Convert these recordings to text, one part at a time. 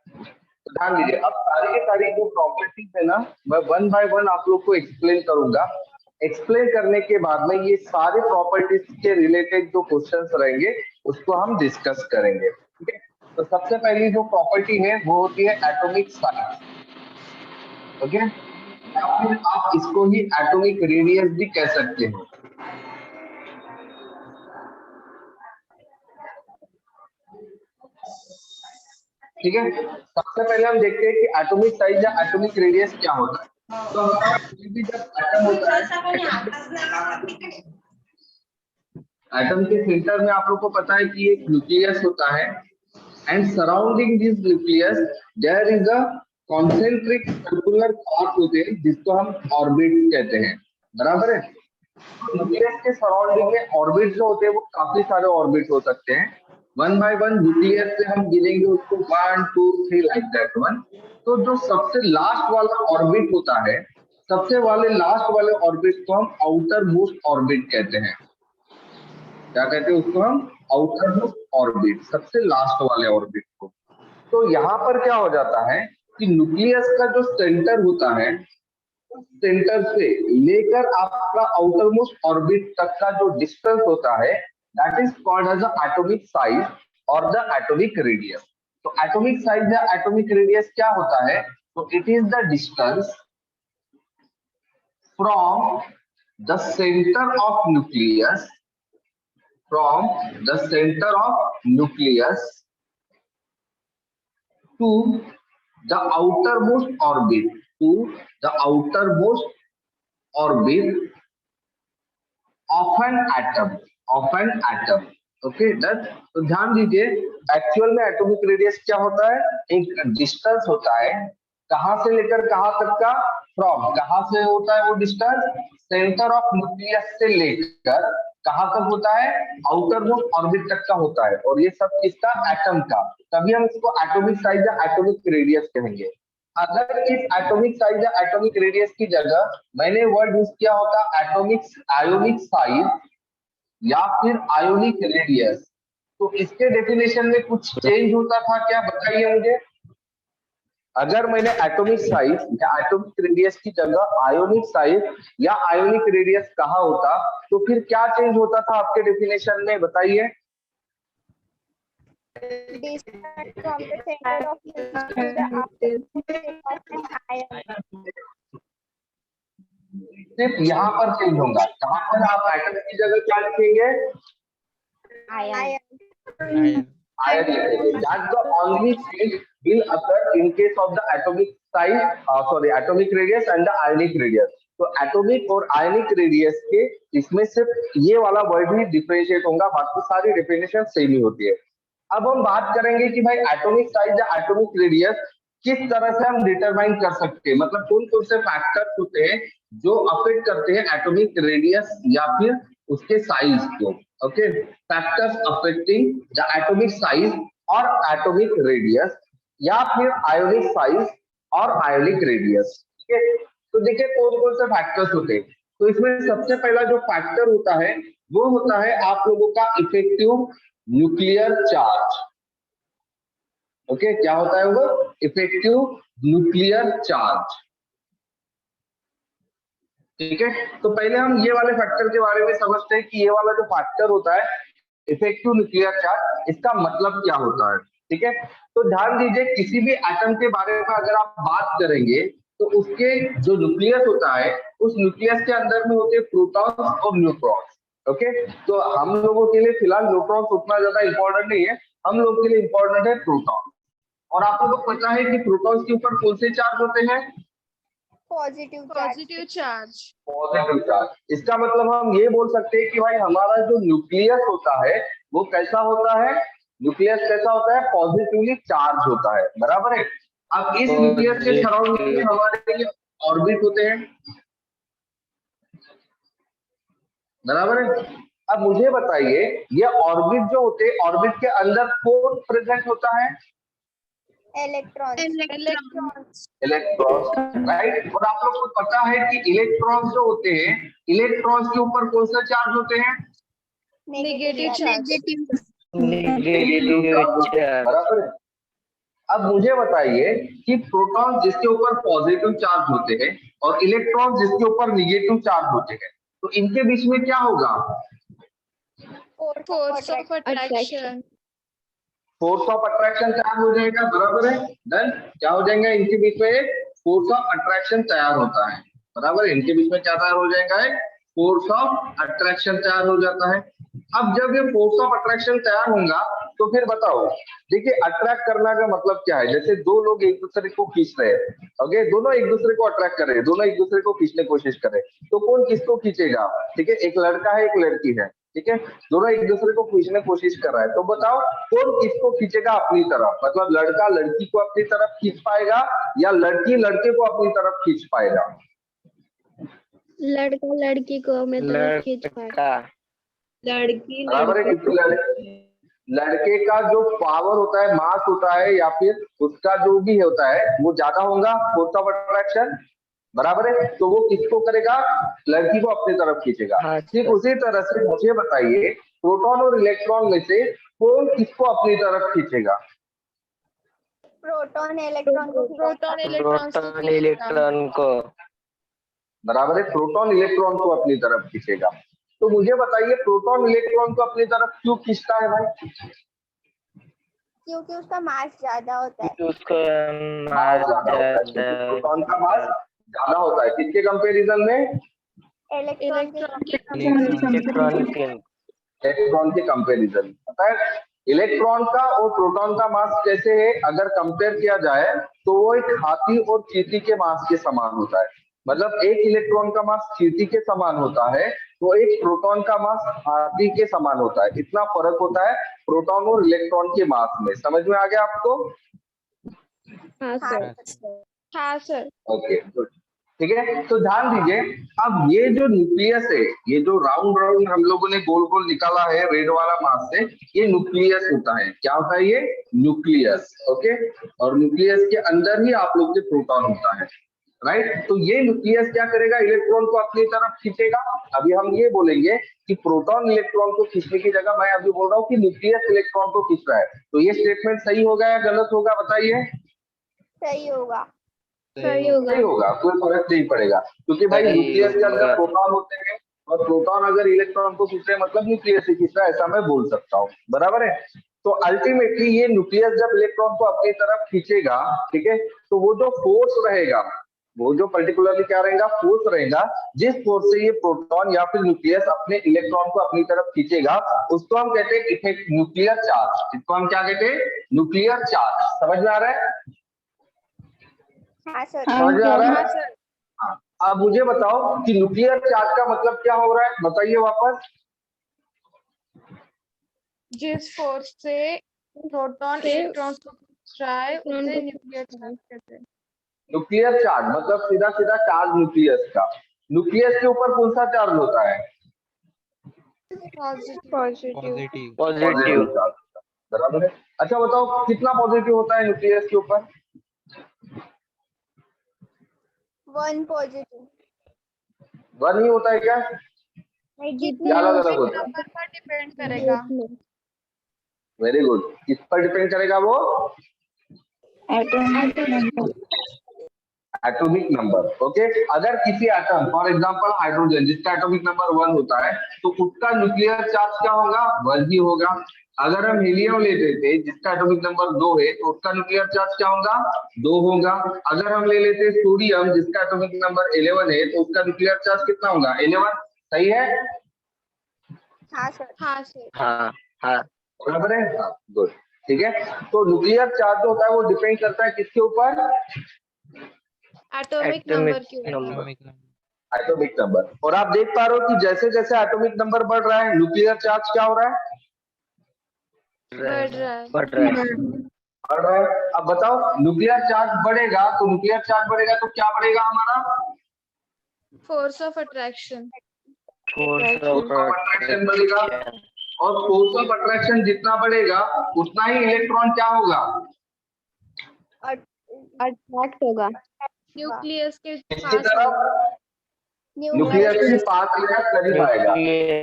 ध्यान दीजिए, अब सारी की सारी जो प्रॉपर्टीज है ना, मैं वन बाय वन आप लोग को एक्सप्लेन करूंगा। एक्सप्लेन करने के बाद में ये सारे प्रॉपर्टीज के रिलेटेड जो क्वेश्चंस रहेंगे उसको हम डिस्कस करेंगे, ठीक है। तो सबसे पहली जो प्रॉपर्टी है वो होती है एटॉमिक साइज, ओके, या फिर आप इसको ही एटॉमिक रेडियस भी कह सकते हो, ठीक है। सबसे पहले हम देखते हैं कि एटॉमिक साइज या एटॉमिक रेडियस क्या होता है। तो हमारा कोई भी जब एटम होता है, एटम के सेंटर में आप लोग को पता है कि एक न्यूक्लियस होता है, and surrounding this nucleus there is a concentric circular part होते हैं जिसको हम ऑर्बिट कहते हैं, बराबर है। न्यूक्लियस के सराउंडिंग में ऑर्बिट जो होते हैं वो काफी सारे ऑर्बिट हो सकते हैं। वन बाय वन न्यूक्लियस से हम गिनेंगे उसको, 1 2 3 लाइक दैट वन। तो जो सबसे लास्ट वाला ऑर्बिट होता है, सबसे वाले लास्ट वाले ऑर्बिट को हम आउटर मोस्ट ऑर्बिट कहते हैं। क्या कहते हैं उसको हम? आउटर मोस्ट ऑर्बिट, सबसे लास्ट वाले ऑर्बिट को। तो यहाँ पर क्या हो जाता है कि न्यूक्लियस का जो सेंटर होता है, सेंटर से लेकर आपका आउटर मोस्ट ऑर्बिट तक का जो डिस्टेंस होता है, that is called as the atomic size और द एटॉमिक रेडियस। तो एटॉमिक साइज या एटॉमिक रेडियस क्या होता है? तो it is the distance from the centre of nucleus, from the center of nucleus to the outermost orbit, to the outermost orbit of an atom, of an atom, okay done. तो ध्यान दीजिए, actual में atomic radius क्या होता है? एक distance होता है, कहां से लेकर कहां तक का? फ्रॉम, कहां से होता है वो डिस्टेंस? सेंटर ऑफ न्यूक्लियस से लेकर कहां तक होता है? आउटर मोस्ट ऑर्बिट तक का होता है। और ये सब किसका? एटम का। तभी हम इसको एटॉमिक साइज या एटॉमिक रेडियस कहेंगे। अगर इस एटॉमिक साइज या एटॉमिक रेडियस की जगह मैंने वर्ड यूज किया होता एटॉमिक आयोनिक साइज या फिर आयोनिक रेडियस, तो इसके डेफिनेशन में कुछ चेंज होता था क्या? बताइए मुझे। अगर मैंने एटॉमिक साइज या एटॉमिक रेडियस की जगह आयोनिक साइज या आयोनिक रेडियस कहा होता, तो फिर क्या चेंज होता था आपके डेफिनेशन में? बताइए। Distance from the center of nucleus to the outer ion. सिर्फ यहाँ पर चेंज होगा। कहाँ पर आप एटम की जगह क्या लिखेंगे? Ion. Iron लिखेंगे। That's the only change will occur in case of the atomic size, atomic radius and the ionic radius. तो एटॉमिक और आयनिक रेडियस के इसमें सिर्फ ये वाला वर्ड ही डिफरेंशिएट होगा, बाकी सारी डेफिनेशन सेम ही होती है। अब हम बात करेंगे कि भाई एटॉमिक साइज या एटॉमिक रेडियस किस तरह से हम डिटरमाइन कर सकते हैं, मतलब कौन कौन से फैक्टर्स होते हैं जो अफेक्ट करते हैं एटॉमिक रेडियस या फिर उसके साइज को। Okay, factors affecting the atomic size और एटॉमिक रेडियस या फिर आयोनिक साइज और आयोनिक रेडियस, ठीक है। तो देखिए कौन कौन से फैक्टर्स होते हैं। तो इसमें सबसे पहला जो फैक्टर होता है वो होता है आप लोगों का इफेक्टिव न्यूक्लियर चार्ज। ओके, क्या होता है वो? इफेक्टिव न्यूक्लियर चार्ज, ठीक है। तो पहले हम ये वाले फैक्टर के बारे में समझते हैं कि ये वाला जो फैक्टर होता है इफेक्टिव न्यूक्लियर चार्ज, इसका मतलब क्या होता है, ठीक है। तो ध्यान दीजिए, किसी भी एटम के बारे में अगर आप बात करेंगे तो उसके जो न्यूक्लियस होता है, उस न्यूक्लियस के अंदर में होते हैं प्रोटॉन्स और न्यूट्रॉन्स। ओके, तो हम लोगों के लिए फिलहाल न्यूट्रॉन्स उतना ज्यादा इंपॉर्टेंट नहीं है, हम लोगों के लिए इंपॉर्टेंट है प्रोटॉन। और आप लोगों को पता है कि प्रोटॉन्स के ऊपर कौन से चार्ज होते हैं? Positive charge. Positive charge. इसका मतलब हम ये बोल सकते हैं कि भाई हमारा जो न्यूक्लियस होता है वो कैसा होता है? न्यूक्लियस कैसा होता है? पॉजिटिवली चार्ज होता है, बराबर है। अब इस न्यूक्लियस के सराउंडिंग में हमारे ऑर्बिट होते हैं, बराबर है। अब मुझे बताइए, ये ऑर्बिट जो होते हैं, ऑर्बिट के अंदर कौन प्रेजेंट होता है? Electrons. Electron, right. और आप लोग को पता है कि इलेक्ट्रॉन जो होते हैं, इलेक्ट्रॉन्स के ऊपर कौन सा चार्ज होते हैं? Negative charge. नेगेटिव चार्ज, बराबर है। अब मुझे बताइए कि प्रोटॉन जिसके ऊपर पॉजिटिव चार्ज होते हैं और इलेक्ट्रॉन जिसके ऊपर निगेटिव चार्ज होते हैं, तो इनके बीच में क्या होगा? Force of attraction. Force of attraction तैयार हो जाएगा, बराबर है। देन क्या हो जाएगा? इनके बीच में एक फोर्स ऑफ अट्रैक्शन तैयार होता है, बराबर है। इनके बीच में क्या तैयार हो जाएगा? एक फोर्स ऑफ अट्रैक्शन तैयार हो जाता है। अब जब ये फोर्स ऑफ अट्रैक्शन तैयार होगा तो फिर बताओ, देखिए अट्रैक्ट करना का मतलब क्या है? जैसे दो लोग एक दूसरे को खींच रहे हैं, ओके, दोनों एक दूसरे को अट्रैक्ट कर रहे हैं, दोनों एक दूसरे को खींचने की कोशिश कर रहे हैं, तो कौन किसको खींचेगा? ठीक है, एक लड़का है एक लड़की है, ठीक है, दोनों एक दूसरे को खींचने की कोशिश कर रहा है, तो बताओ कौन किसको खींचेगा अपनी तरफ? मतलब लड़का लड़की को अपनी तरफ खींच पाएगा या लड़की लड़के को अपनी तरफ खींच पाएगा? लड़का लड़की को अपनी तरफ खींच पाएगा। लड़की बराबर है, क्योंकि लड़के का जो पावर होता है, मास होता है, या फिर उसका जो भी होता है वो ज्यादा होगा, फोर्स ऑफ अट्रैक्शन, बराबर है। तो वो किसको करेगा? लड़की को अपनी तरफ खींचेगा। ठीक उसी तरह से मुझे बताइए, प्रोटॉन और इलेक्ट्रॉन में से कौन किसको अपनी तरफ खींचेगा? प्रोटॉन इलेक्ट्रॉन को। प्रोटॉन इलेक्ट्रॉन को। बराबर है, प्रोटॉन इलेक्ट्रॉन को अपनी तरफ खींचेगा। तो मुझे बताइए, प्रोटॉन इलेक्ट्रॉन को अपनी तरफ क्यों खींचता है भाई? क्योंकि उसका मास ज्यादा होता है। उसका मास ज्यादा प्रोटॉन का मास ज्यादा होता है, किसके कंपैरिजन में? इलेक्ट्रॉन के कंपैरिजन। पता है इलेक्ट्रॉन का और प्रोटॉन का मास कैसे है? अगर कंपेयर किया जाए तो वो एक हाथी और चींटी के मास के समान होता है। मतलब एक इलेक्ट्रॉन का मास चींटी के समान होता है, तो एक प्रोटॉन का मास हाथी के समान होता है। इतना फर्क होता है प्रोटॉन और इलेक्ट्रॉन के मास में। समझ में आ गया आपको? हाँ सर। ओके गुड, ठीक है। तो ध्यान दीजिए, अब ये जो न्यूक्लियस है, ये जो राउंड राउंड हम लोगों ने गोल गोल निकाला है रेड वाला मास से, ये न्यूक्लियस होता है। क्या होता है ये? न्यूक्लियस। ओके, और न्यूक्लियस के अंदर ही आप लोग के प्रोटॉन होता है, राइट। तो ये न्यूक्लियस क्या करेगा? इलेक्ट्रॉन को अपनी तरफ खींचेगा। अभी हम ये बोलेंगे कि प्रोटॉन इलेक्ट्रॉन को खींचने की जगह मैं अभी बोल रहा हूँ कि न्यूक्लियस इलेक्ट्रॉन को खींच रहा है। तो ये स्टेटमेंट सही होगा या गलत होगा? बताइए। सही होगा। सही होगा। नहीं होगा, कोई फर्क नहीं पड़ेगा, क्योंकि भाई न्यूक्लियस के अंदर प्रोटॉन होते हैं और प्रोटॉन अगर इलेक्ट्रॉन को खींच रहे मतलब न्यूक्लियस ही खींच रहा है, ऐसा मैं बोल सकता हूँ, बराबर है। तो अल्टीमेटली ये न्यूक्लियस जब इलेक्ट्रॉन को अपनी तरफ खींचेगा, ठीक है, तो वो जो फोर्स रहेगा, वो जो पर्टिकुलरली क्या रहेगा? फोर्स रहेगा। जिस फोर्स से ये प्रोटॉन या फिर न्यूक्लियस अपने इलेक्ट्रॉन को अपनी तरफ खींचेगा, उसको हम कहते हैं इफेक्ट न्यूक्लियर चार्ज। इसको हम क्या कहते हैं? Nuclear charge. समझ में आ रहा है? हाँ सर। समझ में आ रहा है? हाँ। अब मुझे बताओ कि न्यूक्लियर चार्ज का मतलब क्या हो रहा है? बताइए वापस। जिस फोर्स से प्रोटॉन इलेक्ट्रॉन को खींच रहा है उसे न्यूक्लियर चार्ज कहते हैं। न्यूक्लियर चार्ज मतलब सीधा सीधा चार्ज न्यूक्लियस का। न्यूक्लियस के ऊपर कौन सा चार्ज होता है? पॉजिटिव चार्ज, बराबर है। अच्छा बताओ, कितना पॉजिटिव होता है न्यूक्लियस के ऊपर? 1 पॉजिटिव। 1 ही होता है क्या? जितना अलग अलग होता है? नंबर पर डिपेंड करेगा। Very good. किस पर डिपेंड करेगा वो? Atomic number. ओके, अगर किसी एटम, फॉर एग्जांपल हाइड्रोजन, जिसका एटॉमिक नंबर 1 होता है, तो उसका न्यूक्लियर चार्ज क्या होगा? 1 ही होगा। अगर हम हीलियम लेते थे जिसका एटॉमिक नंबर 2 है, तो उसका न्यूक्लियर चार्ज क्या होगा? 2 होगा। अगर हम ले लेते सोडियम जिसका एटॉमिक नंबर 11 है, तो उसका न्यूक्लियर चार्ज कितना होगा? 11। सही है? हाँ सर। हाँ सर। हाँ बराबर है। हाँ गुड, ठीक है। तो न्यूक्लियर चार्ज जो होता है वो डिपेंड करता है किसके ऊपर? एटॉमिक नंबर के ऊपर। Atomic number. और आप देख पा रहे हो कि जैसे जैसे एटॉमिक नंबर बढ़ रहा है, न्यूक्लियर चार्ज क्या हो रहा है? बढ़ रहा है। बढ़ रहा है। अब बताओ, न्यूक्लियर चार्ज बढ़ेगा तो न्यूक्लियर चार्ज बढ़ेगा तो क्या बढ़ेगा हमारा? Force of attraction. Force of attraction बढ़ेगा, और फोर्स ऑफ अट्रैक्शन जितना बढ़ेगा उतना ही इलेक्ट्रॉन क्या होगा? अट्रैक्ट होगा। न्यूक्लियस के किसकी पास तरफ? न्यूक्लियस के पास या करीब आएगा।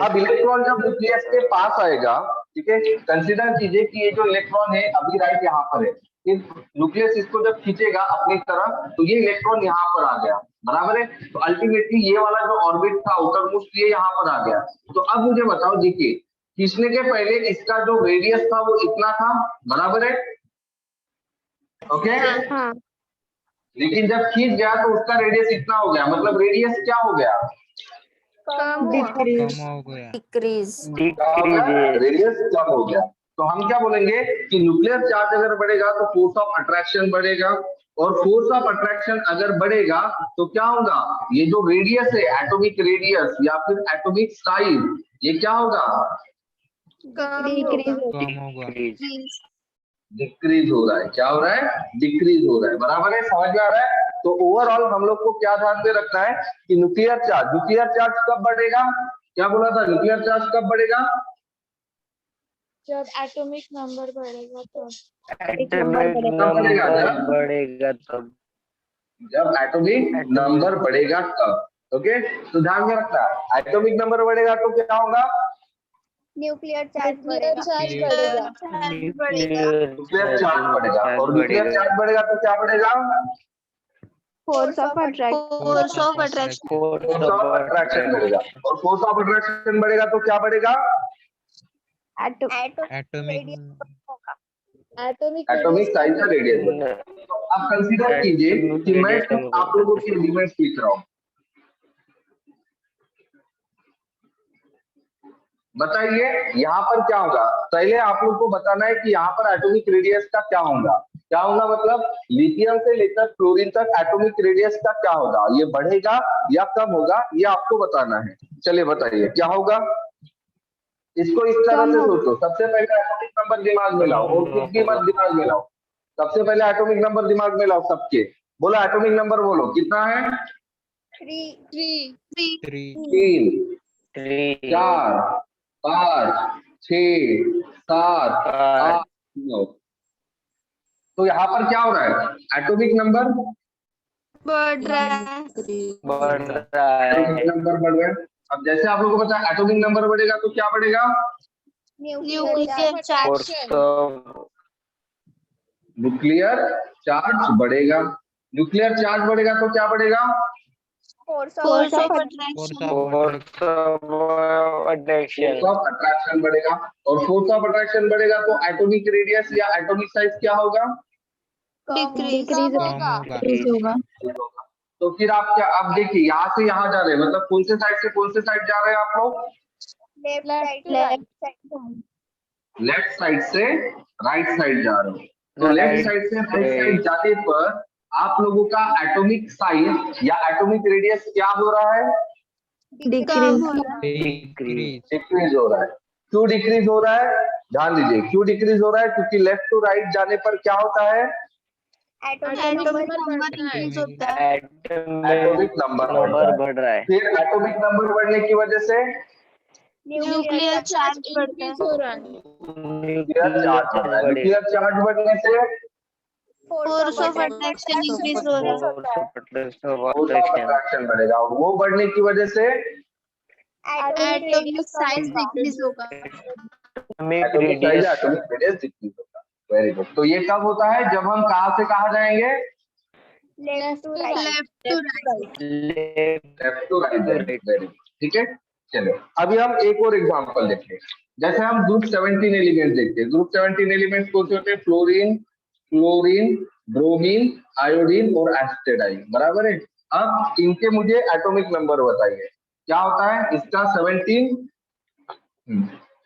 अब इलेक्ट्रॉन जब न्यूक्लियस के पास आएगा ठीक है, कंसीडर कीजिए कि ये जो इलेक्ट्रॉन है अभी राइट यहाँ पर है, न्यूक्लियस इसको जब खींचेगा अपनी तरफ तो ये इलेक्ट्रॉन यहाँ पर आ गया, बराबर है। तो अल्टीमेटली ये वाला जो ऑर्बिट था आउटर मोस्ट ये यहाँ पर आ गया। तो अब मुझे बताओ देखिए, खींचने के पहले इसका जो रेडियस था वो इतना था, बराबर है, ओके। हाँ लेकिन जब खींच गया तो उसका रेडियस इतना हो गया, मतलब रेडियस क्या हो गया, कम हुआ। कम हो गया। डिक्रीज रेडियस कम हो गया। तो हम क्या बोलेंगे कि न्यूक्लियर चार्ज अगर बढ़ेगा तो फोर्स ऑफ अट्रैक्शन बढ़ेगा, और फोर्स ऑफ अट्रैक्शन अगर बढ़ेगा तो क्या होगा, ये जो रेडियस है एटॉमिक रेडियस या फिर एटॉमिक साइज ये क्या होगा, कम डिक्रीज होगा। कम होगा। डिक्रीज हो रहा है। क्या हो रहा है, डिक्रीज हो रहा है, बराबर है, समझ में आ रहा है। तो ओवरऑल हम लोग को क्या ध्यान में रखना है कि न्यूक्लियर चार्ज कब बढ़ेगा, क्या बोला था, न्यूक्लियर चार्ज कब बढ़ेगा, जब एटॉमिक नंबर बढ़ेगा तो बढ़ेगा तब। जब एटॉमिक नंबर बढ़ेगा तब, ओके। तो ध्यान में रखना, एटॉमिक नंबर बढ़ेगा तो क्या होगा, न्यूक्लियर चार्ज न्यूक्लियर चार्ज बढ़ेगा। न्यूक्लियर चार्ज बढ़ेगा, और न्यूक्लियर चार्ज बढ़ेगा तो क्या बढ़ेगा, force of attraction force of attraction बढ़ेगा, और फोर्स ऑफ अट्रैक्शन बढ़ेगा तो क्या बढ़ेगा, एटॉमिक एटॉमिक साइज का रेडियस बढ़ेगा। तो आप कंसीडर कीजिए कि मैं सिर्फ आप लोगों के एलिमेंट्स लिख रहा हूँ, बताइए यहाँ पर क्या होगा। पहले आप लोग को बताना है कि यहाँ पर एटॉमिक रेडियस का क्या होगा, क्या होगा मतलब लिथियम से लेकर फ्लोरीन तक एटॉमिक रेडियस का क्या होगा, ये बढ़ेगा या कम होगा, ये आपको बताना है। चलिए बताइए क्या होगा, इसको इस तरह से सोचो, सबसे पहले एटॉमिक नंबर दिमाग में लाओ, और कुछ भी मत दिमाग में लाओ, सबसे पहले एटॉमिक नंबर दिमाग में लाओ सबके, बोलो एटॉमिक नंबर बोलो, कितना है, 3 3 3 4 5 6 7 8 9। तो यहाँ पर क्या हो रहा है, एटॉमिक नंबर बढ़ रहा है। एटॉमिक नंबर बढ़ रहे हैं। अब जैसे आप लोगों को पता है एटॉमिक नंबर बढ़ेगा तो क्या बढ़ेगा, न्यूक्लियर चार्ज न्यूक्लियर चार्ज बढ़ेगा, न्यूक्लियर चार्ज बढ़ेगा तो क्या बढ़ेगा, force force of of attraction. Force of attraction बढ़ेगा, और फोर्स ऑफ अट्रैक्शन बढ़ेगा तो एटॉमिक रेडियस या एटॉमिक साइज क्या होगा, डिक्रीज होगा। तो फिर आप क्या, आप देखिए यहाँ से यहाँ जा रहे हैं, मतलब कौन से साइड से कौन से साइड जा रहे हैं आप लोग, लेफ्ट साइड से राइट साइड जा रहे हो। तो लेफ्ट साइड से राइट साइड जाने पर आप लोगों का एटॉमिक साइज या एटॉमिक रेडियस क्या हो रहा है, डिक्रीज हो रहा है। क्यों डिक्रीज हो रहा है, ध्यान दीजिए, क्यों डिक्रीज हो रहा है, क्योंकि लेफ्ट टू राइट जाने पर क्या होता है, एटॉमिक एटॉमिक नंबर बढ़ रहा है। फिर एटॉमिक नंबर बढ़ने की वजह से न्यूक्लियर चार्ज इंक्रीज हो रहा है। न्यूक्लियर चार्ज बढ़ रहा है, न्यूक्लियर चार्ज बढ़ने से फोर्स ऑफ अट्रैक्शन इंक्रीज हो रहा है। फोर्स ऑफ अट्रैक्शन बढ़ेगा, और वो बढ़ने की वजह से एटॉमिक साइज डिक्रीज होगा। एटॉमिक रेडियस डिक्रीज होगा। Very good. तो ये कब होता है, जब हम कहाँ से कहाँ जाएंगे, left to right. Left to right. Very good, ठीक है। चलो अभी हम एक और एग्जांपल देखते हैं। जैसे हम ग्रुप 17 एलिमेंट देखते हैं। ग्रुप 17 एलिमेंट्स कौन से होते हैं, फ्लोरीन, क्लोरीन, ब्रोमीन, आयोडीन और एसिटाइड, बराबर है। अब इनके मुझे एटॉमिक नंबर बताइए, क्या होता है इसका 17,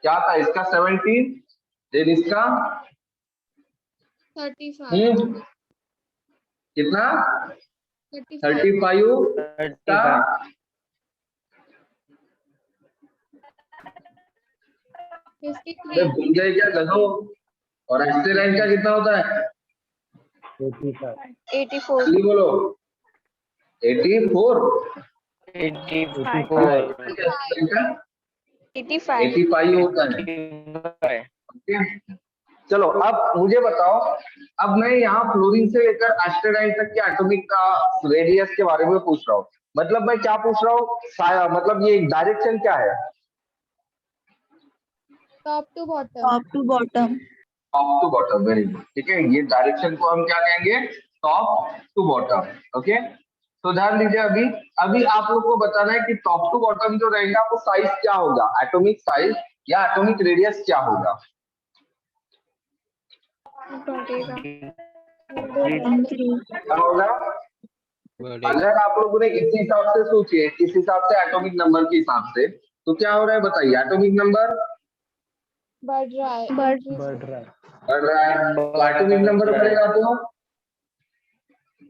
क्या था इसका 17, देन इसका 35 कितना 35 का 53 भूल गए क्या गधो, और एस्टेराइड का कितना होता है 84 जल्दी बोलो 84 85 होता है। ओके चलो अब मुझे बताओ, अब मैं यहाँ फ्लोरीन से लेकर एस्टेराइड तक के एटॉमिक का रेडियस के बारे में पूछ रहा हूँ। मतलब मैं क्या पूछ रहा हूँ, मतलब ये डायरेक्शन क्या है, top to bottom. Top to bottom. Top to bottom, very good. ठीक है, ये डायरेक्शन को हम क्या कहेंगे, टॉप टू बॉटम। ओके, तो ध्यान दीजिए, अभी अभी आप लोग को बताना है कि टॉप टू बॉटम जो रहेगा वो साइज क्या होगा, एटॉमिक साइज या एटॉमिक रेडियस क्या होगा। क्या होगा, बढ़ेगा। अगर आप लोगों ने इस हिसाब से सोचिए, इस हिसाब से एटॉमिक नंबर के हिसाब से, तो क्या हो रहा है बताइए, एटॉमिक नंबर बढ़ रहा है। बढ़ रहा है, तो एटॉमिक नंबर बढ़ेगा तो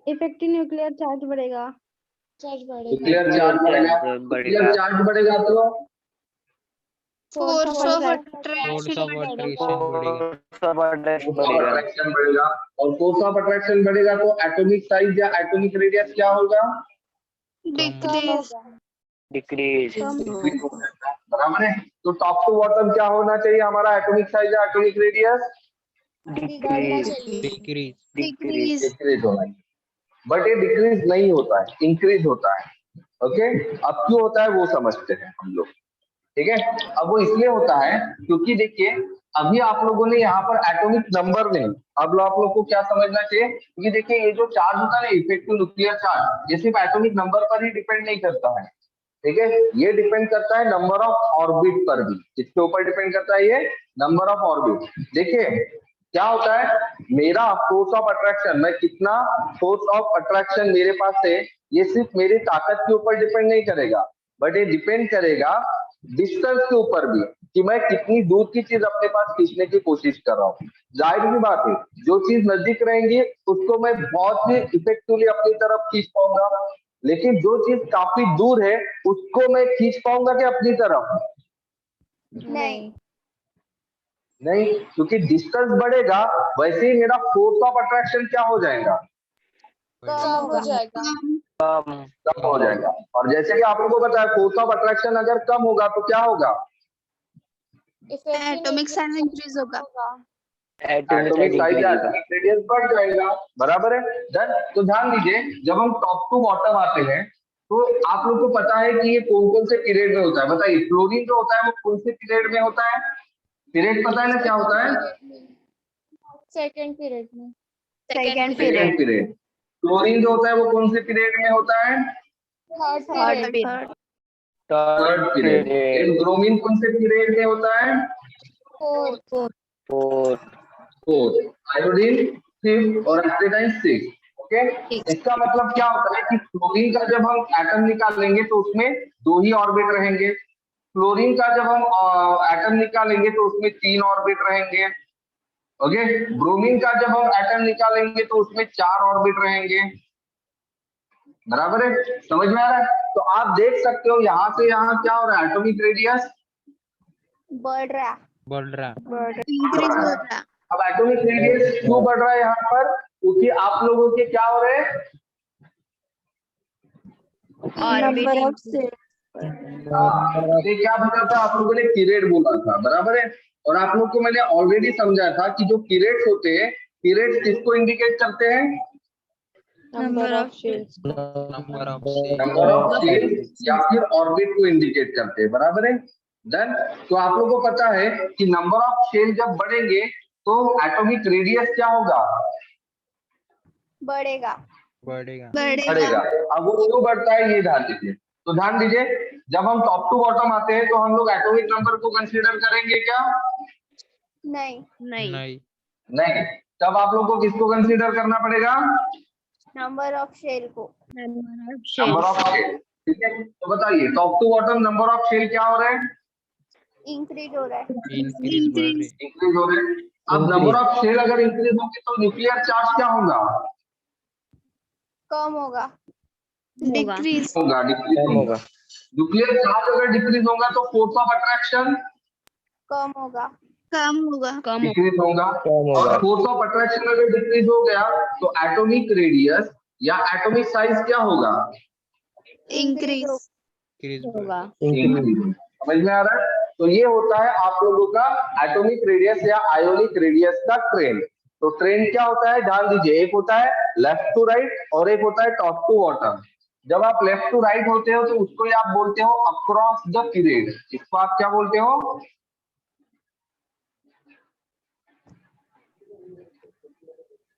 इफेक्टिव न्यूक्लियर चार्ज बढ़ेगा। चार्ज बढ़ेगा। न्यूक्लियर चार्ज बढ़ेगा, न्यूक्लियर चार्ज बढ़ेगा तो force of force of attraction attraction बढ़ेगा। फोर्स ऑफ अट्रैक्शन बढ़ेगा, और फोर्स ऑफ अट्रैक्शन बढ़ेगा तो एटॉमिक साइज या एटॉमिक रेडियस क्या होगा, डिक्रीज। डिक्रीज। बराबर है। तो टॉप टू बॉटम क्या होना चाहिए हमारा, एटॉमिक साइज या atomic radius decrease. Decrease. Decrease होना चाहिए, बट ये डिक्रीज नहीं होता है, इंक्रीज होता है। ओके, अब क्यों होता है वो समझते हैं हम लोग। ठीक है, अब वो इसलिए होता है क्योंकि देखिए, अभी आप लोगों ने यहाँ पर एटॉमिक नंबर नहीं, अब आप लोग को क्या समझना चाहिए, क्योंकि देखिए ये जो चार्ज होता है ना, इफेक्टिव न्यूक्लियर चार्ज, ये सिर्फ एटॉमिक नंबर पर ही डिपेंड नहीं करता है। ठीक है, ये डिपेंड करता है नंबर ऑफ ऑर्बिट पर भी। किसके ऊपर डिपेंड करता है ये, नंबर ऑफ ऑर्बिट। देखिए क्या होता है, मेरा फोर्स ऑफ अट्रैक्शन, मैं कितना फोर्स ऑफ अट्रैक्शन मेरे पास है, ये सिर्फ मेरी ताकत के ऊपर डिपेंड नहीं करेगा, बट ये डिपेंड करेगा डिस्टेंस के ऊपर भी, कि मैं कितनी दूर की चीज अपने पास खींचने की कोशिश कर रहा हूँ। जाहिर सी बात है, जो चीज नजदीक रहेंगी उसको मैं बहुत ही इफेक्टिवली अपनी तरफ खींच पाऊंगा, लेकिन जो चीज काफी दूर है उसको मैं खींच पाऊंगा कि अपनी तरफ, नहीं। नहीं, क्योंकि डिस्टेंस बढ़ेगा वैसे ही मेरा फोर्स ऑफ अट्रैक्शन क्या हो जाएगा, कम हो जाएगा। कम हो जाएगा। और जैसे कि आप लोगों को पता है, फोर्स ऑफ अट्रैक्शन अगर कम होगा तो क्या होगा, एटॉमिक साइज इंक्रीज होगा। एटॉमिक साइज या एटॉमिक रेडियस बढ़ जाएगा। बराबर है, डन। तो ध्यान दीजिए, जब हम टॉप टू बॉटम आते हैं तो आप लोग को पता है कि ये कौन कौन से पीरियड में होता है, बताइए। फ्लोरीन जो होता है वो कौन से पीरियड में होता है, पीरियड पता है ना क्या होता है, सेकेंड पीरियड में। Second second period. क्लोरीन जो होता है वो कौन से पीरियड में होता है, third period. Third period. Bromine कौन से पीरियड में होता है, फोर्थ। आयोडीन फिफ्थ और एसिटाइन सिक्स। ओके, इसका मतलब क्या होता है कि क्लोरीन का जब हम एटम निकालेंगे तो उसमें 2 ही ऑर्बिट रहेंगे, क्लोरीन का जब हम एटम निकालेंगे तो उसमें 3 ऑर्बिट रहेंगे। ओके, ब्रोमीन का जब हम एटम निकालेंगे तो उसमें 4 ऑर्बिट रहेंगे। बराबर है, समझ में आ रहा है। तो आप देख सकते हो यहाँ से यहाँ क्या हो रहा है, एटॉमिक रेडियस बढ़ रहा। इंक्रीज हो रहा। अब एटॉमिक रेडियस क्यों बढ़ रहा है यहाँ पर, क्योंकि आप लोगों के क्या हो रहे हैं, नंबर ऑफ सेल। ये क्या बोला था आप लोगों ने, पीरियड बोला था। बराबर है, और आप लोग को मैंने ऑलरेडी समझाया था कि जो पीरियड्स होते हैं, पीरियड्स किसको इंडिकेट करते हैं, number of shells. Number number of shells या फिर ऑर्बिट को इंडिकेट करते हैं। बराबर है, डन। तो आप लोगों को पता है कि नंबर ऑफ शेल जब बढ़ेंगे तो एटॉमिक रेडियस क्या होगा, बढ़ेगा। बढ़ेगा। अब वो क्यों बढ़ता है ये ध्यान दीजिए। तो ध्यान दीजिए, जब हम टॉप टू बॉटम आते हैं तो हम लोग एटॉमिक नंबर को कंसीडर करेंगे क्या, नहीं। नहीं। तब आप लोग को किसको कंसीडर करना पड़ेगा, नंबर ऑफ शेल को। Number of shell. ठीक है, तो बताइए top to bottom number of shell क्या हो रहे हैं, इंक्रीज हो रहा है। इंक्रीज हो रहे हैं। अब नंबर ऑफ शेल अगर इंक्रीज होंगे तो न्यूक्लियर चार्ज क्या होगा, कम होगा। डिक्रीज होगा, डिक्रीज होगा। न्यूक्लियर चार्ज अगर डिक्रीज होगा तो फोर्स ऑफ अट्रैक्शन कम होगा। डिक्रीज होगा, और फोर्स ऑफ अट्रैक्शन अगर डिक्रीज हो गया तो एटॉमिक रेडियस या एटॉमिक साइज क्या होगा, इंक्रीज होगा। समझ में आ रहा है। तो ये होता है आप लोगों का एटॉमिक रेडियस या आयोनिक रेडियस का ट्रेंड। तो ट्रेंड क्या होता है, ध्यान दीजिए, एक होता है लेफ्ट टू राइट और एक होता है टॉप टू बॉटम। जब आप लेफ्ट टू राइट होते हो तो उसको आप बोलते हो अक्रॉस द पीरियड। इसको आप क्या बोलते हो,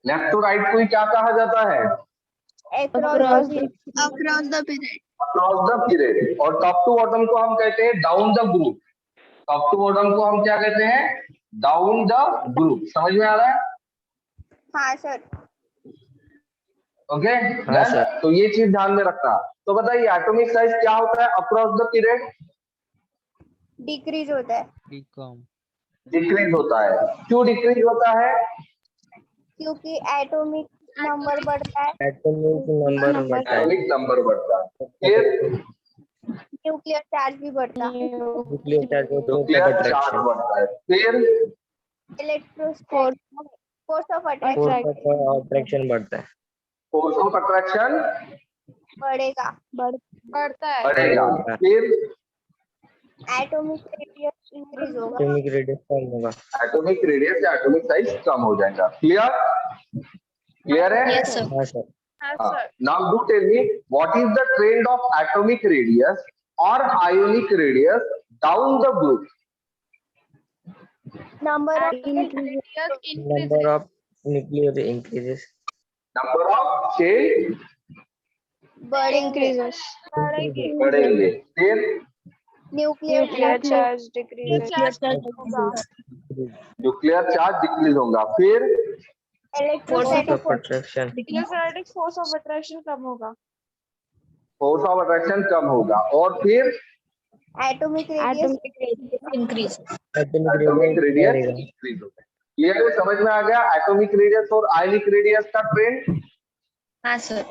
लेफ्ट टू राइट को ही क्या कहा जाता है? across the Across the period. Across the period. और टॉप टू बॉटम को हम कहते हैं down the group. Top to bottom को हम क्या कहते हैं? Down the group. समझ में आ रहा है? हाँ सर ओके हाँ, सर। तो ये चीज ध्यान में रखना। तो बताइए एटॉमिक साइज क्या होता है अक्रॉस द पीरियड? डिक्रीज होता है Become. डिक्रीज होता है। क्यों डिक्रीज होता है? क्योंकि एटॉमिक नंबर बढ़ता है, Atomic number बढ़ता है। एटॉमिक नंबर बढ़ता है। फिर न्यूक्लियर चार्ज भी बढ़ता है, Nuclear charge और न्यूक्लियर चार्ज attraction. बढ़ता है। फिर electrostatic force of Force attraction of attraction बढ़ता है। फोर्स ऑफ अट्रैक्शन बढ़ेगा, बढ़ता है। बढ़ेगा। फिर एटॉमिक रेडियस इंक्रीज होगा, Atomic radius कम होगा। एटॉमिक रेडियस या एटॉमिक साइज कम हो जाएगा। क्लियर? क्लियर है? Yes, sir. हाँ सर। हाँ sir. Now do tell me what is the trend of atomic radius और ionic radius down the group? Number of Radius increases. Number of nuclear increases. Number of shell बढ़ेंगे, बढ़ेंगे। फिर nuclear charge Nuclear charge होगा। Nuclear charge decrease होगा। फिर Force electrostatic of attraction. Electrostatic force of attraction कम होगा। Force of attraction कम होगा। और फिर atomic radius Increase. Atomic atomic radius radius बढ़ेगा। डिक्रीज होगा। क्लियर है? समझ में आ गया एटॉमिक रेडियस और आयनिक रेडियस का ट्रेंड? हाँ सर.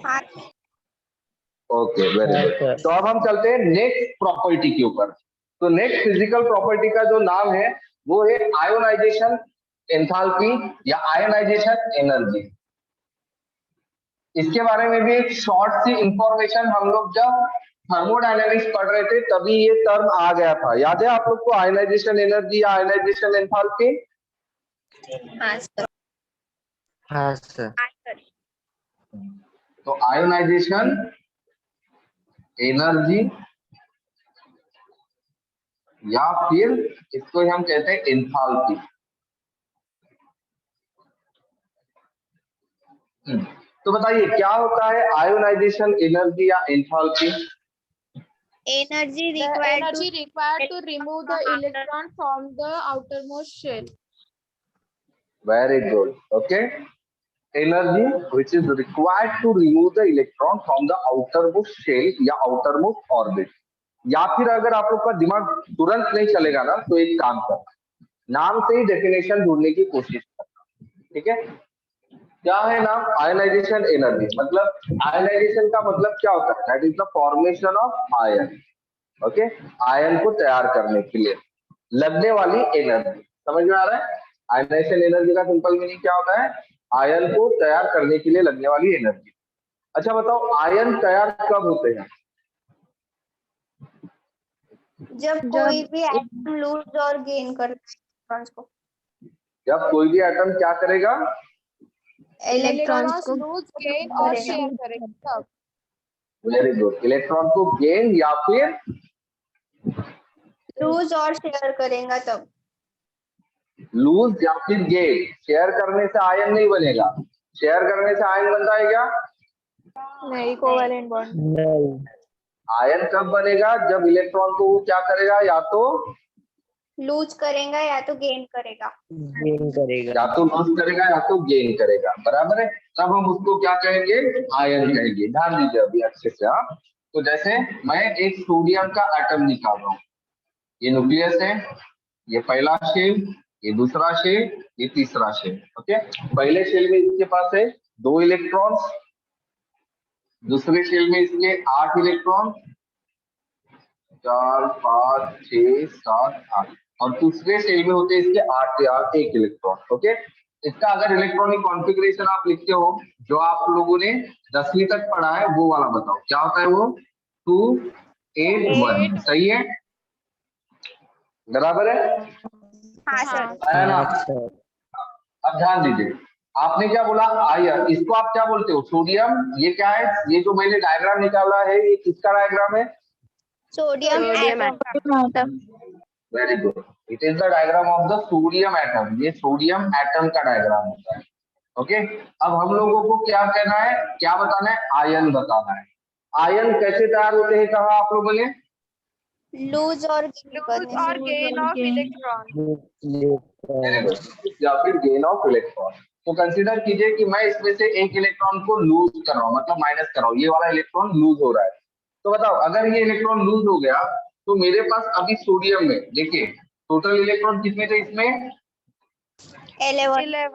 ओके वेरी हाँ, गुड। सर। तो अब हम चलते हैं नेक्स्ट प्रॉपर्टी के ऊपर। तो नेक्स्ट फिजिकल प्रॉपर्टी का जो नाम है वो है आयोनाइजेशन एंथैल्पी या आयोनाइजेशन एनर्जी। इसके बारे में भी एक शॉर्ट सी इंफॉर्मेशन हम लोग जब थर्मोडायनेमिक्स पढ़ रहे थे तभी ये टर्म आ गया था। याद है आप लोग को आयोनाइजेशन एनर्जी या आयोनाइजेशन एंथैल्पी? हाँ सर. हाँ सर। तो आयोनाइजेशन एनर्जी या फिर इसको हम कहते हैं एंथैल्पी। तो बताइए क्या होता है आयोनाइजेशन एनर्जी या enthalpy? Energy The required energy to required to remove the electron from the outermost shell. Very good. Okay. Energy which is required to remove the electron from the outermost shell या outermost orbit। या फिर अगर आप लोग का दिमाग तुरंत नहीं चलेगा ना तो एक काम करना, नाम से ही डेफिनेशन ढूंढने की कोशिश करना। ठीक है? क्या है नाम? Ionisation energy. मतलब आयोनाइजेशन का मतलब क्या होता है? That is the formation of ion. Okay, ion को तैयार करने के लिए लगने वाली एनर्जी। समझ में आ रहा है? आयोनाइजेशन एनर्जी का सिंपल मीनिंग क्या होता है? आयन को तैयार करने के लिए लगने वाली एनर्जी। अच्छा बताओ आयन तैयार कब होते हैं? जब कोई भी एटम लूज और गेन करता है इलेक्ट्रॉन्स को, जब कोई भी एटम क्या करेगा? इलेक्ट्रॉन्स को lose, gain और करेगा। share करेगा तब। Very good. इलेक्ट्रॉन को गेन या फिर लूज और शेयर करेगा तब। लूज या फिर गेन। शेयर करने से आयन नहीं बनेगा। शेयर करने से आयन बनता है क्या? नहीं, कोवेलेंट बॉन्ड। नहीं। आयन कब बनेगा? जब इलेक्ट्रॉन को वो क्या करेगा? या तो लूज करेगा या तो गेन करेगा। गेन करेगा। या तो लूज करेगा या तो गेन करेगा। बराबर है? तब हम उसको क्या कहेंगे? आयन कहेंगे। ध्यान दीजिए अभी अच्छे से। हाँ, तो जैसे मैं एक सोडियम का एटम निकाल रहा हूँ, ये न्यूक्लियस है, ये पहला शेल, ये दूसरा शेल, ये तीसरा शेल। ओके, पहले शेल में इसके पास है 2 इलेक्ट्रॉन्स, दूसरे शेल में इसके 8 इलेक्ट्रॉन, 4 5 6 7 8, और दूसरे शेल में होते हैं इसके 8 या 1 इलेक्ट्रॉन। ओके, इसका अगर इलेक्ट्रॉनिक कॉन्फ़िगरेशन आप लिखते हो जो आप लोगों ने 10वीं तक पढ़ा है वो वाला बताओ क्या होता है? वो 2 8 1। सही है? बराबर है? हाँ सर। है ना? हाँ सर। अब ध्यान दीजिए, आपने क्या बोला? आयन। इसको आप क्या बोलते हो? सोडियम। ये क्या है? ये जो मैंने डायग्राम निकाला है ये किसका डायग्राम है? Sodium atom. Very good. It is the diagram of the sodium atom. ये सोडियम एटम का डायग्राम होता है। ओके, अब हम लोगों को क्या कहना है, क्या बताना है, आयन बताना है। आयन कैसे तैयार होते हैं कहा आप लोगों ने? लूज और लूज और गेन ऑफ इलेक्ट्रॉन। या फिर गेन ऑफ इलेक्ट्रॉन। तो कंसीडर कीजिए कि मैं इसमें से एक इलेक्ट्रॉन को लूज कर रहा हूँ, मतलब माइनस कर रहा हूँ, ये वाला इलेक्ट्रॉन लूज हो रहा है। तो बताओ अगर ये इलेक्ट्रॉन लूज हो गया तो मेरे पास अभी सोडियम में देखिए टोटल इलेक्ट्रॉन कितने थे इसमें? 11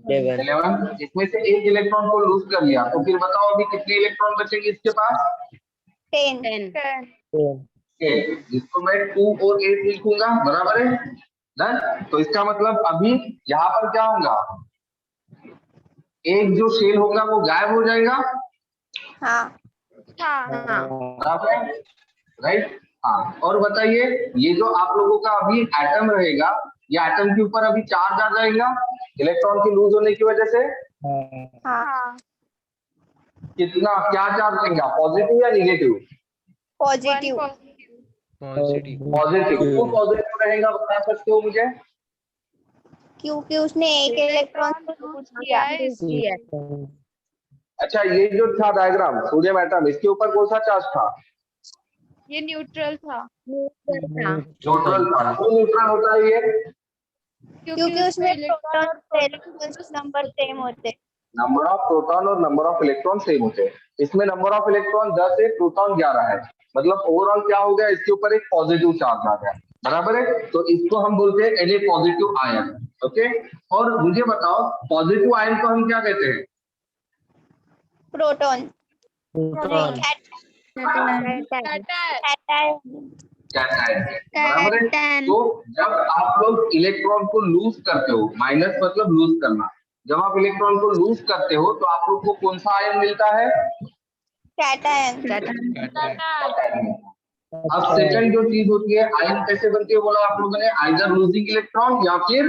11। इसमें से एक इलेक्ट्रॉन को लूज कर लिया तो फिर बताओ अभी कितने इलेक्ट्रॉन बचेंगे इसके पास? 10 जिसको मैं 2 और 8 लिखूंगा, बराबर है डन। तो इसका मतलब अभी यहाँ पर क्या होगा, एक जो शेल होगा वो गायब हो जाएगा, हाँ बराबर है, राइट। हाँ, और बताइए ये जो आप लोगों का अभी एटम रहेगा, ये एटम के ऊपर अभी चार्ज आ जाएगा इलेक्ट्रॉन के लूज होने की वजह से। हाँ कितना, क्या चार्ज रहेगा, पॉजिटिव या निगेटिव? Positive positive. क्यों पॉजिटिव रहेगा बता सकते हो मुझे? क्योंकि उसने एक इलेक्ट्रॉन को लूज किया इसलिए। अच्छा, ये जो था डायग्राम सोडियम एटम, इसके ऊपर कौन सा चार्ज था? ये न्यूट्रल था न्यूट्रल था। क्यों न्यूट्रल होता है ये? क्योंकि उसमें प्रोटॉन और इलेक्ट्रॉन नंबर सेम होते। नंबर ऑफ प्रोटॉन और नंबर ऑफ इलेक्ट्रॉन सेम होते हैं। इसमें नंबर ऑफ इलेक्ट्रॉन 10 है, प्रोटॉन 11 है, मतलब ओवरऑल क्या हो गया, इसके ऊपर एक पॉजिटिव चार्ज आ गया, बराबर है। तो इसको हम बोलते हैं Na पॉजिटिव आयन। ओके, और मुझे बताओ पॉजिटिव आयन को हम क्या कहते हैं? प्रोटॉन कैटायन, बराबर है। तो जब आप लोग इलेक्ट्रॉन को लूज करते हो, माइनस मतलब लूज करना, जब आप इलेक्ट्रॉन को लूज करते हो तो आप लोग को कौन सा आयन मिलता है? कैटायन। अब सेकंड जो चीज होती है, आयन कैसे बनती है बोला आप लोगों ने, आइदर लूजिंग इलेक्ट्रॉन या फिर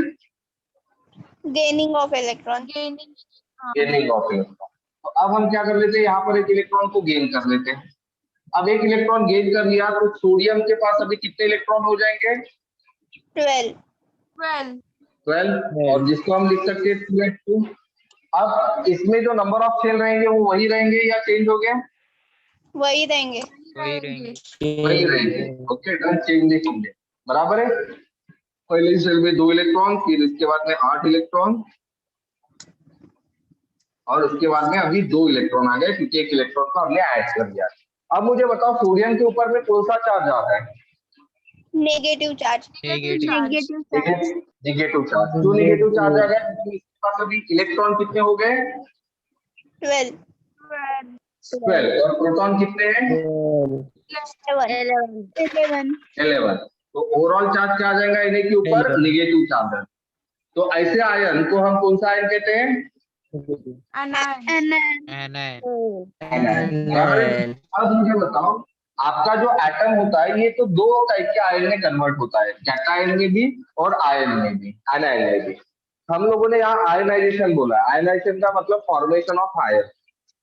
gaining of electron. Gaining of electron. तो अब हम क्या कर लेते हैं, यहाँ पर एक इलेक्ट्रॉन को गेन कर लेते हैं। अब एक इलेक्ट्रॉन गेन कर लिया तो सोडियम के पास अभी कितने इलेक्ट्रॉन हो जाएंगे? 12, और जिसको हम लिख सकते हैं 2s2। अब इसमें जो नंबर ऑफ शेल रहेंगे वो वही रहेंगे या चेंज हो गया? वही देंगे। वही रहेंगे। ओके डन, चेंज नहीं होंगे, बराबर है। पहले सेल में 2 इलेक्ट्रॉन, फिर इसके बाद में 8 इलेक्ट्रॉन, और उसके बाद में अभी 2 इलेक्ट्रॉन आ गए क्योंकि एक इलेक्ट्रॉन को हमने ऐड कर दिया। अब मुझे बताओ सोडियम के ऊपर में कौन सा चार्ज आ रहा है? Negative charge. Negative charge. क्यों नेगेटिव चार्ज आ गया? क्योंकि इसके पास अभी इलेक्ट्रॉन कितने हो गए? 12। और प्रोटॉन कितने हैं? 11। तो ओवरऑल चार्ज क्या आ जाएगा इन्हें के ऊपर? Negative charge. तो ऐसे आयन को हम कौन सा आयन कहते हैं? अब मुझे बताओ आपका जो एटम होता है ये तो 2 टाइप के आयन में कन्वर्ट होता है, कैटायन में भी और आयन में भी, एनायन में भी। हम लोगों ने यहाँ आयनाइजेशन बोला है, आयनाइजेशन का मतलब फॉर्मेशन ऑफ आयन।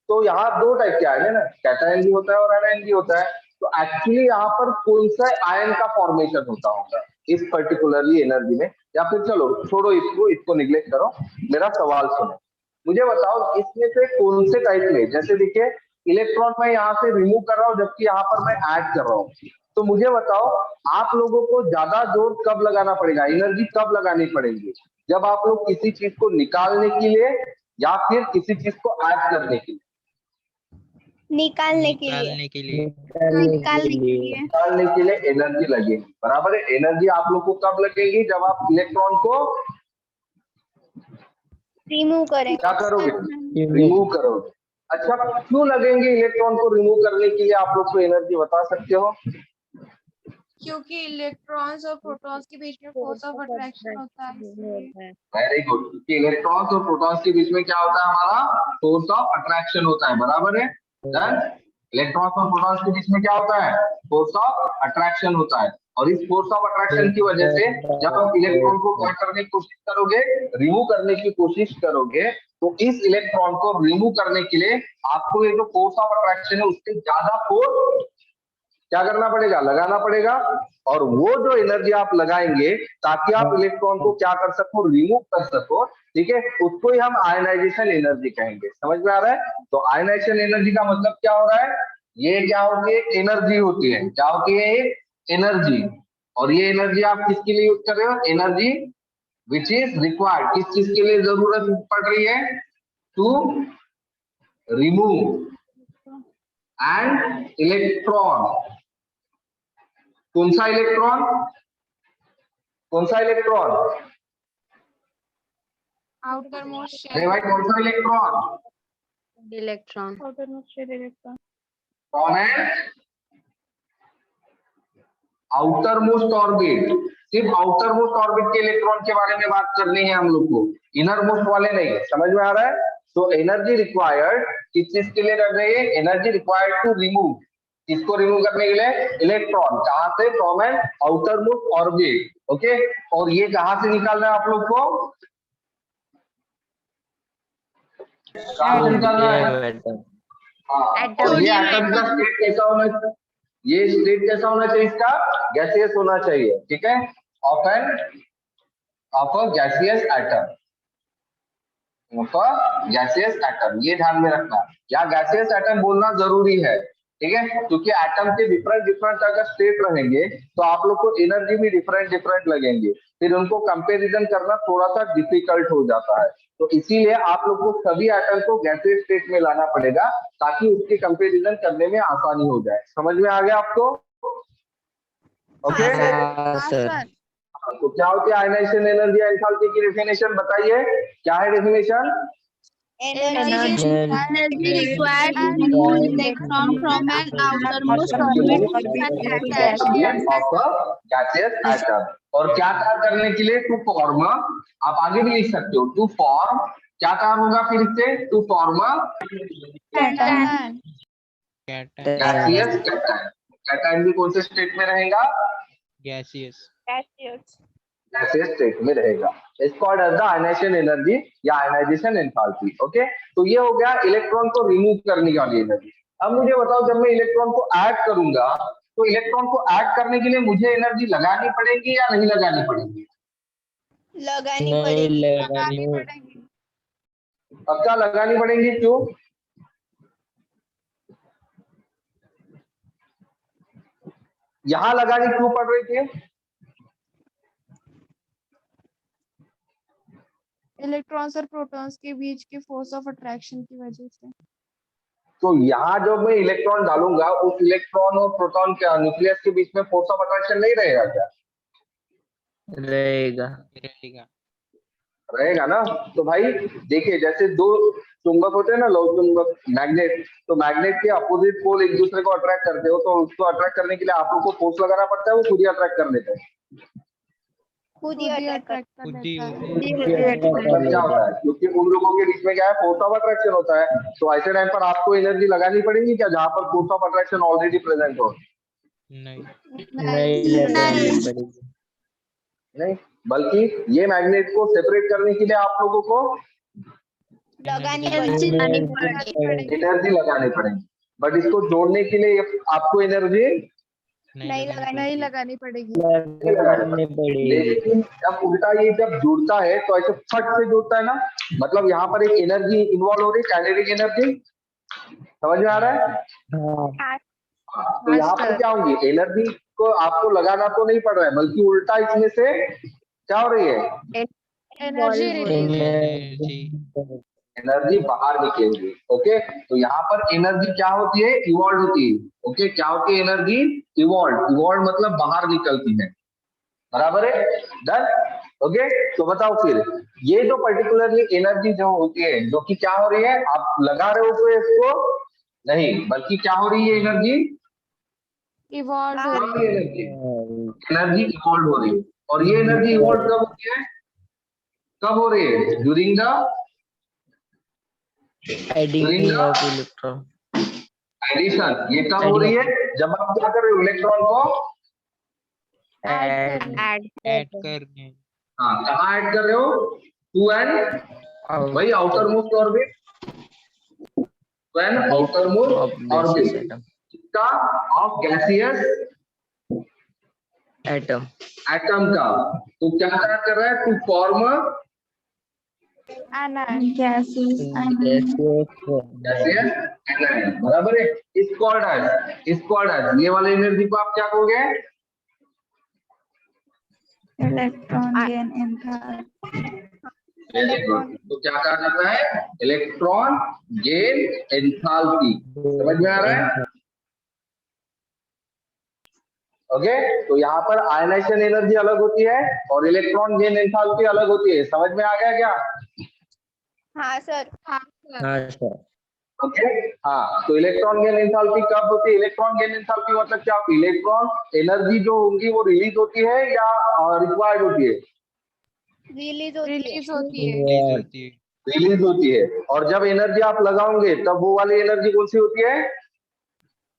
तो यहाँ 2 टाइप के आयन है ना, कैटायन भी होता है और एनायन भी होता है। तो एक्चुअली यहाँ पर कौन सा आयन का फॉर्मेशन होता होगा इस पर्टिकुलरली एनर्जी में? या फिर चलो छोड़ो इसको निग्लेक्ट करो, मेरा सवाल सुनो। मुझे बताओ इसमें से कौन से टाइप में, जैसे देखिए इलेक्ट्रॉन मैं यहाँ से रिमूव कर रहा हूँ जबकि यहाँ पर मैं ऐड कर रहा हूँ, तो मुझे बताओ आप लोगों को ज्यादा जोर कब लगाना पड़ेगा, एनर्जी कब लगानी पड़ेगी? जब आप लोग किसी चीज को निकालने के लिए या फिर किसी चीज को ऐड करने के लिए? निकालने के लिए एनर्जी लगेगी, बराबर है। एनर्जी आप लोग को कब लगेगी? जब आप इलेक्ट्रॉन को रिमूव करेंगे। क्या करोगे? रिमूव करोगे। अच्छा, क्यों लगेंगे इलेक्ट्रॉन को रिमूव करने के लिए? आप लोग को एनर्जी बता सकते हो? क्योंकि इलेक्ट्रॉन्स और प्रोटॉन्स के बीच में फोर्स ऑफ अट्रैक्शन होता है इसलिए। Very good. क्योंकि इलेक्ट्रॉन्स और प्रोटॉन्स के बीच में क्या होता है? हमारा फोर्स ऑफ अट्रैक्शन होता है, बराबर है। इलेक्ट्रॉन्स और प्रोटॉन्स के बीच में क्या होता है? फोर्स ऑफ अट्रैक्शन होता है। और इस फोर्स ऑफ अट्रैक्शन की वजह से जब आप इलेक्ट्रॉन को क्या करने की कोशिश करोगे? रिमूव करने की कोशिश करोगे, तो इस इलेक्ट्रॉन को रिमूव करने के लिए आपको ये जो फोर्स ऑफ अट्रैक्शन है उससे ज्यादा फोर्स क्या करना पड़ेगा? लगाना पड़ेगा। और वो जो एनर्जी आप लगाएंगे ताकि आप इलेक्ट्रॉन को क्या कर सको? रिमूव कर सको, ठीक है, उसको ही हम आयनाइजेशन एनर्जी कहेंगे। समझ में आ रहा है? तो आयनाइजेशन एनर्जी का मतलब क्या हो रहा है, ये क्या होती है, एनर्जी होती है। क्या होती है? एनर्जी। और ये एनर्जी आप किसके लिए यूज कर रहे हो? एनर्जी विच इज रिक्वायर्ड, किस चीज के लिए जरूरत पड़ रही है? To remove and electron. कौन सा इलेक्ट्रॉन? कौन सा इलेक्ट्रॉन? आउटर मोस्ट अरे भाई कौन सा electron? Electron outermost shell electron. From an outermost orbit. सिर्फ आउटर मोस्ट ऑर्बिट के इलेक्ट्रॉन के बारे में बात करनी है हम लोग को, इनर मोस्ट वाले नहीं। समझ में आ रहा है? तो एनर्जी रिक्वायर्ड किस चीज के लिए कर रही है? एनर्जी रिक्वायर्ड टू रिमूव, इसको रिमूव करने के लिए इलेक्ट्रॉन। कहां से? From an outermost orbit. Okay, और ये कहां से निकालना है आप लोग को? कहां से निकालना है? हाँ, और ये एटम का स्टेट कैसा होना चाहिए? ये स्टेट कैसा होना चाहिए इसका? गैसियस होना चाहिए। ठीक है, of a gaseous atom, gaseous atom, ये ध्यान में रखना। या गैसियस एटम बोलना जरूरी है, ठीक है, क्योंकि एटम के डिफरेंट डिफरेंट अगर स्टेट रहेंगे तो आप लोग को एनर्जी भी डिफरेंट डिफरेंट लगेंगे, फिर उनको कंपैरिजन करना थोड़ा सा डिफिकल्ट हो जाता है। तो इसीलिए आप लोग को सभी एटम को गैसियस स्टेट में लाना पड़ेगा ताकि उसकी कंपैरिजन करने में आसानी हो जाए। समझ में आ गया आपको? ओके, सर तो क्या होती है आयनाइजेशन एनर्जी? एंथैल्पी की डेफिनेशन बताइए, क्या है definition? Energy required to remove electron from an outermost orbit of a gaseous of a gaseous atom. और क्या काम करने के लिए? टू फॉर्म, आप आगे भी लिख सकते हो, टू फॉर्म, क्या काम होगा फिर इससे? To form atom. Gaseous cation. Cation भी कौन से स्टेट में रहेगा? gaseous. Gaseous. गैसियस स्टेट में रहेगा। इसको called as the ionization energy या आयनाइजेशन एंथैल्पी। ओके, तो ये हो गया इलेक्ट्रॉन को रिमूव करने वाली एनर्जी। अब मुझे बताओ, जब मैं इलेक्ट्रॉन को ऐड करूंगा तो इलेक्ट्रॉन को ऐड करने के लिए मुझे एनर्जी लगानी पड़ेगी या नहीं लगानी पड़ेगी? लगानी नहीं पड़ेगी. लगानी पड़ेगी. पक्का लगानी पड़ेगी। क्यों? यहां लगानी क्यों पड़ रही थी? इलेक्ट्रॉन्स और प्रोटॉन्स के बीच के फोर्स ऑफ अट्रैक्शन की वजह से. तो यहाँ जो मैं इलेक्ट्रॉन डालूंगा उस इलेक्ट्रॉन और प्रोटॉन के न्यूक्लियस के बीच में फोर्स ऑफ अट्रैक्शन नहीं रहेगा क्या? रहेगा। रहेगा. रहेगा ना। तो भाई देखिए, जैसे दो चुंबक होते हैं ना, लौह चुंबक, मैग्नेट, तो मैग्नेट के अपोजिट पोल एक दूसरे को अट्रैक्ट करते हो, तो उसको अट्रैक्ट करने के लिए आप लोग को फोर्स लगाना पड़ता है, वो खुद ही अट्रैक्ट कर लेते हैं। खुद ही अटैक कर. अट्रैक्ट कर खुद ही लेता होता है. है. मतलब क्या होता है? क्योंकि उन लोगों के बीच में क्या है? फोर्स ऑफ अट्रैक्शन होता है। तो ऐसे टाइम पर आपको एनर्जी लगानी पड़ेगी क्या जहां पर force of attraction already present हो? नहीं. नहीं लगानी पड़ेगी। नहीं, बल्कि ये मैग्नेट को सेपरेट करने के लिए आप लोगों को लगानी एनर्जी पड़ेगी. एनर्जी लगानी पड़ेगी, बट इसको जोड़ने के लिए आपको एनर्जी नहीं लगानी. नहीं लगानी पड़ेगी. लगानी पड़ेगी। लेकिन जब उल्टा ये जब जुड़ता है तो ऐसे फट से जुड़ता है ना, मतलब यहाँ पर एक एनर्जी इन्वॉल्व हो रही है, काइनेटिक एनर्जी। समझ में आ रहा है? हाँ तो यहाँ पर क्या होगी? एनर्जी को आपको लगाना तो नहीं पड़ रहा है, बल्कि उल्टा इसमें से क्या हो रही है? Energy release. एनर्जी. एनर्जी बाहर निकलेगी। ओके, तो यहाँ पर एनर्जी क्या होती है? इवॉल्व होती है। ओके, क्या होती है एनर्जी? इवॉल्व। इवॉल्व मतलब बाहर निकलती है। बराबर है? डन। ओके, तो बताओ फिर ये जो पर्टिकुलरली एनर्जी जो होती है, जो कि क्या हो रही है? आप लगा रहे हो तो इसको नहीं, बल्कि क्या हो रही है? एनर्जी इवॉल्व हो रही है. एनर्जी इवॉल्व हो रही है। और ये एनर्जी इवॉल्व कब होती है? कब हो रही है? During the adding of electron. Addition. ये कब हो रही है? जब आप क्या कर रहे हो? इलेक्ट्रॉन को ऐड करने. हाँ, कहाँ ऐड कर रहे हो? टू एन वही outermost orbit, to an outermost orbit का ऑफ गैसियस एटम एटम का। तो क्या कर रहा है? To form anion. gaseous बराबर है। इस कॉल्ड एज ये वाले एनर्जी को आप क्या कहोगे? इलेक्ट्रॉन गेन एंथैल्पी तो क्या कहा जाता है? Electron gain enthalpy. समझ में आ रहा है? ओके तो यहाँ पर आयनाइजेशन एनर्जी अलग होती है और इलेक्ट्रॉन गेन एंथैल्पी अलग होती है। समझ में आ गया क्या? हाँ सर। हाँ सर। हाँ सर ओके हाँ तो इलेक्ट्रॉन गेन एंथैल्पी कब होती है? इलेक्ट्रॉन गेन एंथैल्पी मतलब क्या? इलेक्ट्रॉन एनर्जी जो होगी वो रिलीज होती है या रिक्वायर्ड होती है? रिलीज होती है। रिलीज होती है। रिलीज होती है। रिलीज होती है। और जब एनर्जी आप लगाओगे तब वो वाली एनर्जी कौन सी होती है?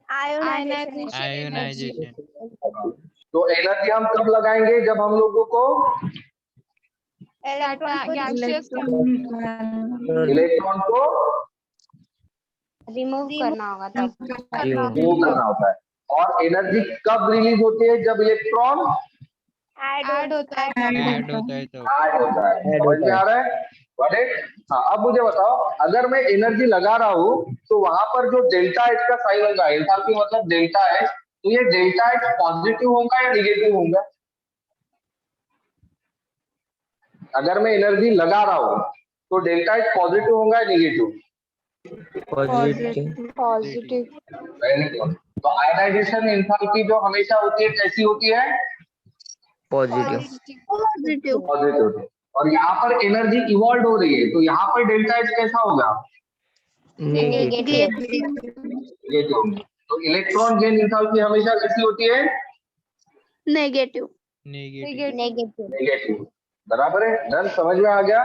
आयोनाइजेशन। आयोनाइजेशन। तो एनर्जी हम कब लगाएंगे? जब हम लोगों को इलेक्ट्रॉन को रिमूव करना होगा तब। रिमूव करना होता है। और एनर्जी कब रिलीज होती है? जब इलेक्ट्रॉन ऐड होता है। ऐड होता है तो ऐड होता है। समझ में आ रहा है? Got it? हाँ अब मुझे बताओ, अगर मैं एनर्जी लगा रहा हूँ तो वहां पर जो डेल्टा एच का साइन होगा, एंथैल्पी मतलब डेल्टा एच, तो ये डेल्टा एच पॉजिटिव होगा या निगेटिव होगा? अगर मैं एनर्जी लगा रहा हूँ तो डेल्टा एच पॉजिटिव होगा या निगेटिव? पॉजिटिव। Very good. तो आयनाइजेशन एंथैल्पी जो हमेशा होती है कैसी होती है? Positive positive. पॉजिटिव होती है। और यहाँ पर एनर्जी इवॉल्व हो रही है तो यहाँ पर डेल्टा एच कैसा होगा? नेगेटिव निगेटिव होगा। तो इलेक्ट्रॉन गेन एंथैल्पी हमेशा कैसी होती है? नेगेटिव। नेगेटिव। नेगेटिव। बराबर है। डन, समझ में आ गया?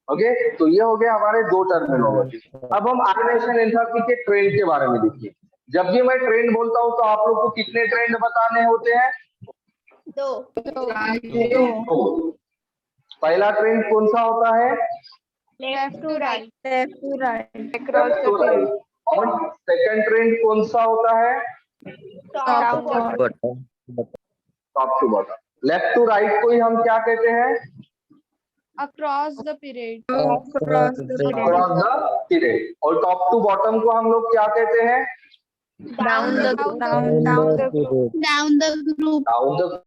ओके तो ये हो गया हमारे दो टर्मिनोलॉजी। अब हम आयनाइजेशन एंथैल्पी के ट्रेंड के बारे में देखिए। जब भी मैं ट्रेंड बोलता हूँ तो आप लोग को कितने ट्रेंड बताने होते हैं? दो। पहला ट्रेंड कौन सा होता है? Left to right. Left to right. और सेकंड ट्रेंड कौन सा होता है? Top to bottom top to bottom. Left to right को ही हम क्या कहते हैं? Across the period. Across the period. और टॉप टू बॉटम को हम लोग क्या कहते हैं? Down the down the group. Down the